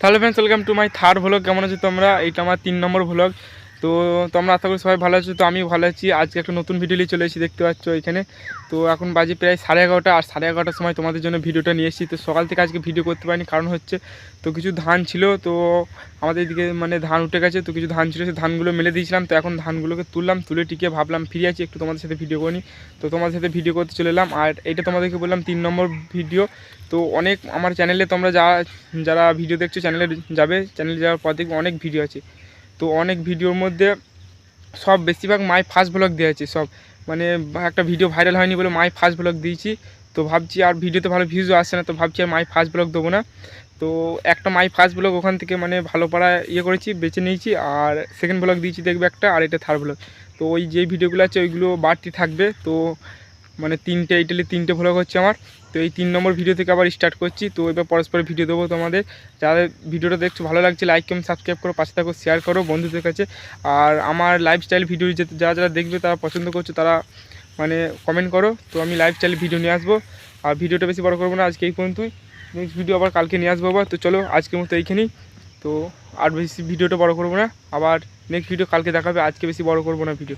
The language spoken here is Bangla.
তাহলে friends, welcome to my third vlog. কেমন আছো তোমরা? এইটা আমার 3 নম্বর ভ্লগ। তো তোমরা আশা করি সবাই ভালো আছো। তো আমি ভালো আছি। আজকে একটা নতুন ভিডিও নিয়ে চলে এসেছি, দেখতে পাচ্ছ এখানে। তো এখন বাজে প্রায় 11:30, আর 11:30টার সময় তোমাদের জন্য ভিডিওটা নিয়ে এসেছি। তো সকাল থেকে আজকে ভিডিও করতে পারিনি, কারণ হচ্ছে তো কিছু ধান ছিল, তো আমাদের এদিকে মানে ধান উঠে গেছে, তো কিছু ধান ছিল, সেই ধানগুলো মেলে দিয়েছিলাম। তো এখন ধানগুলোকে তুললাম, তুলে টিকে ভাবলাম ফ্রি আছি, একটু তোমাদের সাথে ভিডিও করি। তো তোমাদের সাথে ভিডিও করতে চলে এলাম। আর এটা তোমাদেরকে বললাম 3 নম্বর ভিডিও। তো অনেক আমার চ্যানেলে তোমরা যারা ভিডিও দেখছো চ্যানেলে যাওয়ার পর দেখবে অনেক ভিডিও আছে। তো অনেক ভিডিওর মধ্যে সব বেশিরভাগ মাই ফার্স্ট ব্লগ দেওয়া আছে সব, মানে একটা ভিডিও ভাইরাল হয়নি বলে মাই ফার্স্ট ব্লগ দিয়েছি। তো ভাবছি আর ভিডিওতে ভালো ভিউজও আসছে না, তো ভাবছি আর মাই ফার্স্ট ব্লগ দেবো না। তো একটা মাই ফার্স্ট ব্লগ ওখান থেকে মানে ভালো পাড়া করেছি, বেছে নিয়েছি। আর সেকেন্ড ব্লগ দিয়েছি দেখবে একটা, আর এটা থার্ড ব্লগ। তো ওই যে ভিডিওগুলো আছে ওইগুলো বাড়তি থাকবে। তো মানে তিনটে ভ্লগ হচ্ছে আমার। তো এই 3 নম্বর ভিডিও থেকে আবার স্টার্ট করছি। তো এবার পরস্পর ভিডিও দেবো তোমাদের। যাদের ভিডিওটা দেখছো ভালো লাগছে, লাইক কমেন্ট সাবস্ক্রাইব করো, পাশে থাকো, শেয়ার করো বন্ধুদের কাছে। আর আমার লাইফস্টাইল ভিডিও যারা দেখবে, তারা পছন্দ করছো, তারা মানে কমেন্ট করো। তো আমি লাইফস্টাইল ভিডিও নিয়ে আসবো। আর ভিডিওটা বেশি বড় করবো না, আজকে এই পর্যন্তই। নেক্সট ভিডিও আবার কালকে নিয়ে আসবো আবার। তো চলো আজকের মতো এইখানেই। তো আর বেশি ভিডিওটা বড় করবো না, আবার নেক্সট ভিডিও কালকে দেখাবে। আজকে বেশি বড় করবো না ভিডিও।